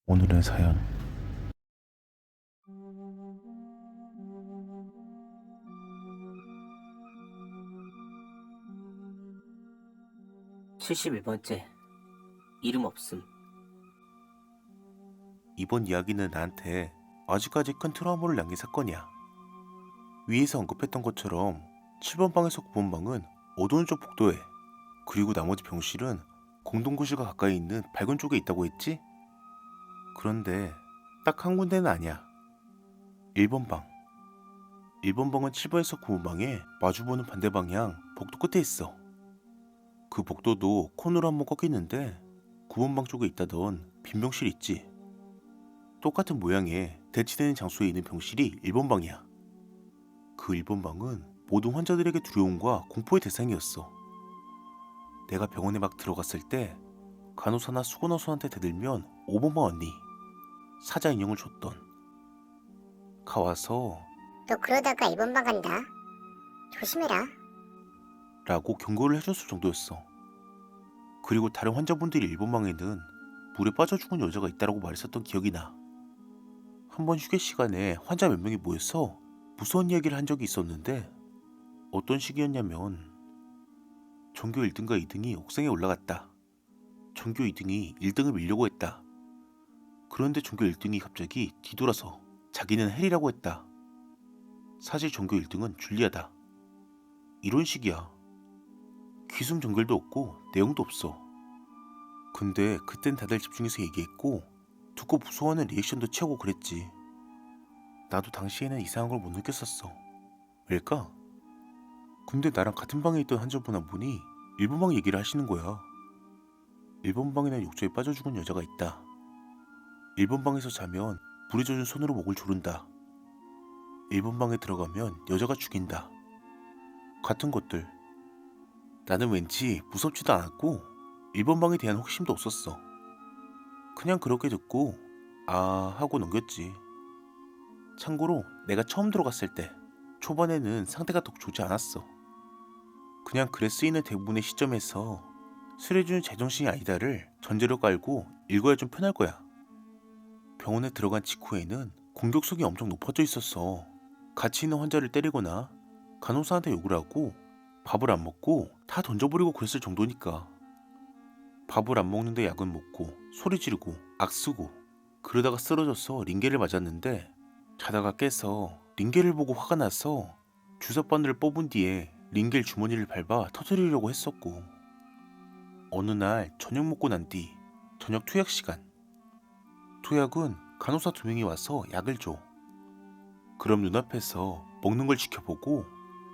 오늘의 사연. 71번째. 이름 없음. 이번 이야기는 나한테 아직까지 큰 트라우마를 남긴 사건이야. 위에서 언급했던 것처럼 7번 방에서 9번 방은 어두운 쪽 복도에, 그리고 나머지 병실은 공동거실과 가까이 있는 밝은 쪽에 있다고 했지? 그런데 딱 한 군데는 아니야. 1번 방. 1번 방은 7번에서 9번 방에 마주보는 반대 방향 복도 끝에 있어. 그 복도도 코너로 한번 꺾이는데 9번 방 쪽에 있다던 빈 병실 있지. 똑같은 모양의 대치되는 장소에 있는 병실이 1번 방이야. 그 1번 방은 모든 환자들에게 두려움과 공포의 대상이었어. 내가 병원에 막 들어갔을 때 간호사나 수간호사한테 대들면 5번 방 언니, 사자 인형을 줬던, 가와서 너 그러다가 1번 방 간다. 조심해라. 라고 경고를 해줬을 정도였어. 그리고 다른 환자분들이 1번 방에는 물에 빠져 죽은 여자가 있다라고 말했었던 기억이 나. 한 번 휴게 시간에 환자 몇 명이 모여서 무서운 이야기를 한 적이 있었는데, 어떤 시기였냐면 전교 1등과 2등이 옥상에 올라갔다. 전교 2등이 1등을 밀려고 했다. 그런데 전교 1등이 갑자기 뒤돌아서 자기는 헬이라고 했다. 사실 전교 1등은 줄리아다. 이런 식이야. 귀순 전결도 없고 내용도 없어. 근데 그땐 다들 집중해서 얘기했고 듣고 무서워하는 리액션도 취하고 그랬지. 나도 당시에는 이상한 걸 못 느꼈었어. 왜일까? 근데 나랑 같은 방에 있던 환자분 한 분이 1번 방 얘기를 하시는 거야. 1번 방에는 욕조에 빠져 죽은 여자가 있다. 1번 방에서 자면 물에 젖은 손으로 목을 조른다. 1번 방에 들어가면 여자가 죽인다. 같은 것들. 나는 왠지 무섭지도 않았고 1번 방에 대한 호기심도 없었어. 그냥 그렇게 듣고 아 하고 넘겼지. 참고로 내가 처음 들어갔을 때 초반에는 상태가 더 좋지 않았어. 그냥 글에 쓰이는 대부분의 시점에서 술해주는 제정신이 아니다를 전제로 깔고 읽어야 좀 편할 거야. 병원에 들어간 직후에는 공격성이 엄청 높아져 있었어. 같이 있는 환자를 때리거나 간호사한테 욕을 하고 밥을 안 먹고 다 던져버리고 그랬을 정도니까. 밥을 안 먹는데 약은 먹고 소리 지르고 악쓰고, 그러다가 쓰러져서 링겔을 맞았는데 자다가 깨서 링겔을 보고 화가 나서 주사 바늘을 뽑은 뒤에 링겔 주머니를 밟아 터뜨리려고 했었고, 어느 날 저녁 먹고 난 뒤 저녁 투약 시간. 투약은 간호사 2명이 와서 약을 줘. 그럼 눈앞에서 먹는 걸 지켜보고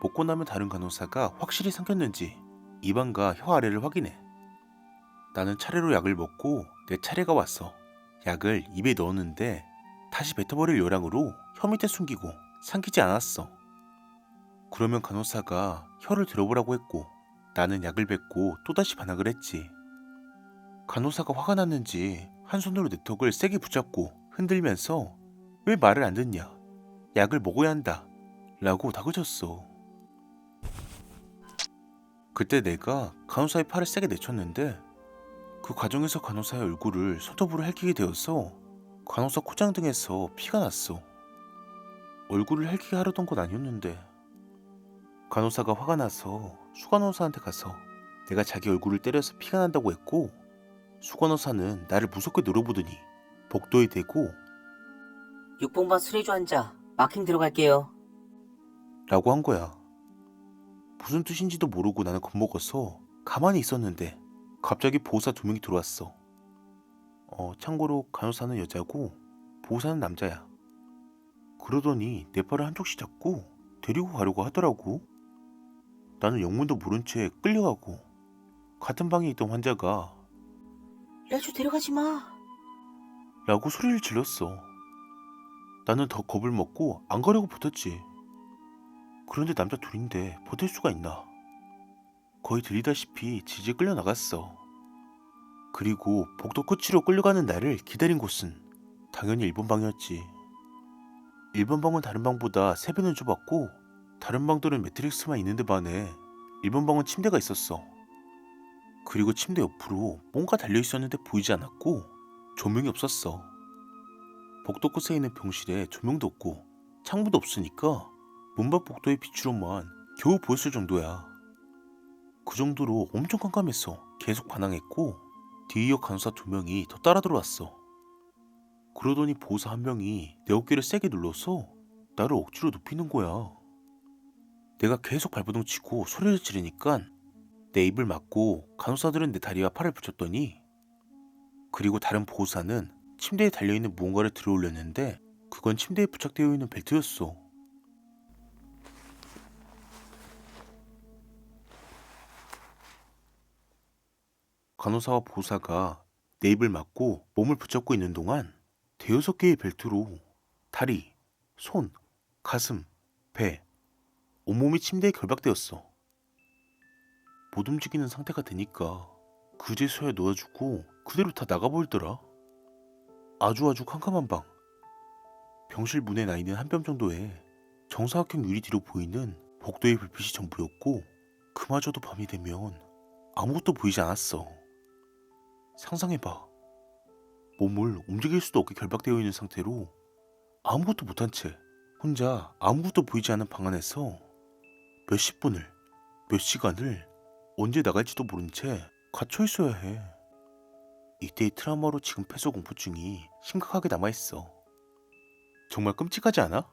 먹고 나면 다른 간호사가 확실히 삼켰는지 입안과 혀 아래를 확인해. 나는 차례로 약을 먹고 내 차례가 왔어. 약을 입에 넣었는데 다시 뱉어버릴 요량으로 혀 밑에 숨기고 삼키지 않았어. 그러면 간호사가 혀를 들어보라고 했고 나는 약을 뱉고 또다시 반항을 했지. 간호사가 화가 났는지 한 손으로 내 턱을 세게 붙잡고 흔들면서 왜 말을 안 듣냐, 약을 먹어야 한다 라고 다그쳤어. 그때 내가 간호사의 팔을 세게 내쳤는데 그 과정에서 간호사의 얼굴을 손톱으로 핥히게 되어서 간호사 코장등에서 피가 났어. 얼굴을 핥히게 하려던 건 아니었는데. 간호사가 화가 나서 수간호사한테 가서 내가 자기 얼굴을 때려서 피가 난다고 했고, 수간호사는 나를 무섭게 노려보더니 복도에 대고 6번방 수레주 환자 마킹 들어갈게요. 라고 한 거야. 무슨 뜻인지도 모르고 나는 겁먹어서 가만히 있었는데 갑자기 보호사 2명이 들어왔어. 참고로 간호사는 여자고 보호사는 남자야. 그러더니 내 팔을 한쪽씩 잡고 데리고 가려고 하더라고. 나는 영문도 모른 채 끌려가고 같은 방에 있던 환자가 레주 데려가지 마. 라고 소리를 질렀어. 나는 더 겁을 먹고 안 가려고 버텼지. 그런데 남자 둘인데 버틸 수가 있나. 거의 들리다시피 질질 끌려나갔어. 그리고 복도 끝으로 끌려가는 나를 기다린 곳은 당연히 1번 방이었지. 1번 방은 다른 방보다 3배는 좁았고 다른 방들은 매트릭스만 있는데 반해 1번 방은 침대가 있었어. 그리고 침대 옆으로 뭔가 달려있었는데 보이지 않았고 조명이 없었어. 복도 끝에 있는 병실에 조명도 없고 창문도 없으니까 문밖 복도의 빛으로만 겨우 보였을 정도야. 그 정도로 엄청 깜깜했어. 계속 반항했고 뒤이어 간호사 2명이 더 따라 들어왔어. 그러더니 보호사 1명이 내 어깨를 세게 눌러서 나를 억지로 눕히는 거야. 내가 계속 발버둥 치고 소리를 지르니까 내 입을 막고 간호사들은 내 다리와 팔을 붙였더니, 그리고 다른 보호사는 침대에 달려있는 무언가를 들어올렸는데 그건 침대에 부착되어 있는 벨트였어. 간호사와 보호사가 내 입을 막고 몸을 붙잡고 있는 동안 대여섯 개의 벨트로 다리, 손, 가슴, 배, 온몸이 침대에 결박되었어. 못 움직이는 상태가 되니까 그제서야 놓아주고 그대로 다 나가버리더라. 아주 캄캄한 방. 병실 문에 나 있는 한 뼘 정도에 정사각형 유리 뒤로 보이는 복도의 불빛이 전부였고, 그마저도 밤이 되면 아무것도 보이지 않았어. 상상해봐. 몸을 움직일 수도 없게 결박되어 있는 상태로 아무것도 못한 채 혼자 아무것도 보이지 않는 방 안에서 몇십 분을, 몇 시간을 언제 나갈지도 모른 채 갇혀 있어야 해. 이때의 트라우마로 지금 폐소공포증이 심각하게 남아있어. 정말 끔찍하지 않아?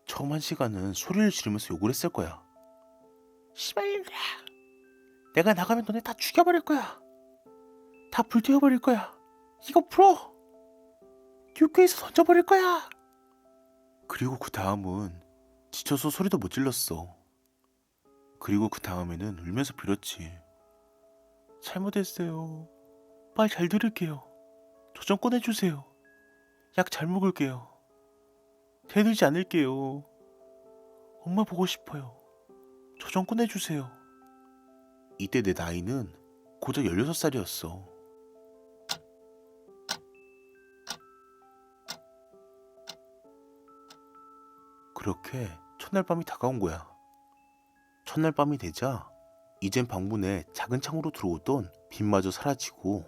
처음 1시간은 소리를 지르면서 욕을 했을 거야. 씨발놈들아, 내가 나가면 너네 다 죽여버릴 거야. 다 불태워버릴 거야. 이거 풀어. 육교에서 던져버릴 거야. 그리고 그 다음은 지쳐서 소리도 못 질렀어. 그리고 그 다음에는 울면서 빌었지. 잘못했어요. 말 잘 들을게요. 저 좀 꺼내주세요. 약 잘 먹을게요. 대들지 않을게요. 엄마 보고 싶어요. 저 좀 꺼내주세요. 이때 내 나이는 고작 16살이었어. 그렇게 첫날 밤이 다가온 거야. 첫날 밤이 되자 이젠 방문에 작은 창으로 들어오던 빛마저 사라지고,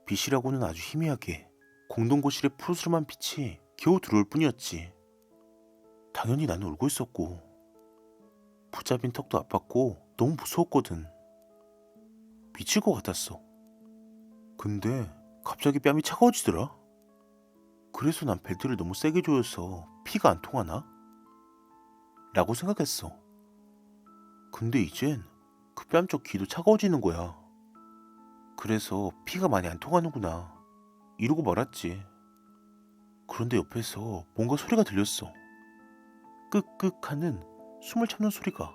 빛이라고는 아주 희미하게 공동거실의 푸르스름한 빛이 겨우 들어올 뿐이었지. 당연히 나는 울고 있었고 붙잡힌 턱도 아팠고 너무 무서웠거든. 미칠 것 같았어. 근데 갑자기 뺨이 차가워지더라. 그래서 난 벨트를 너무 세게 조여서 피가 안 통하나? 라고 생각했어. 근데 이젠 그 뺨 쪽 귀도 차가워지는 거야. 그래서 피가 많이 안 통하는구나 이러고 말았지. 그런데 옆에서 뭔가 소리가 들렸어. 끄끄 하는 숨을 참는 소리가.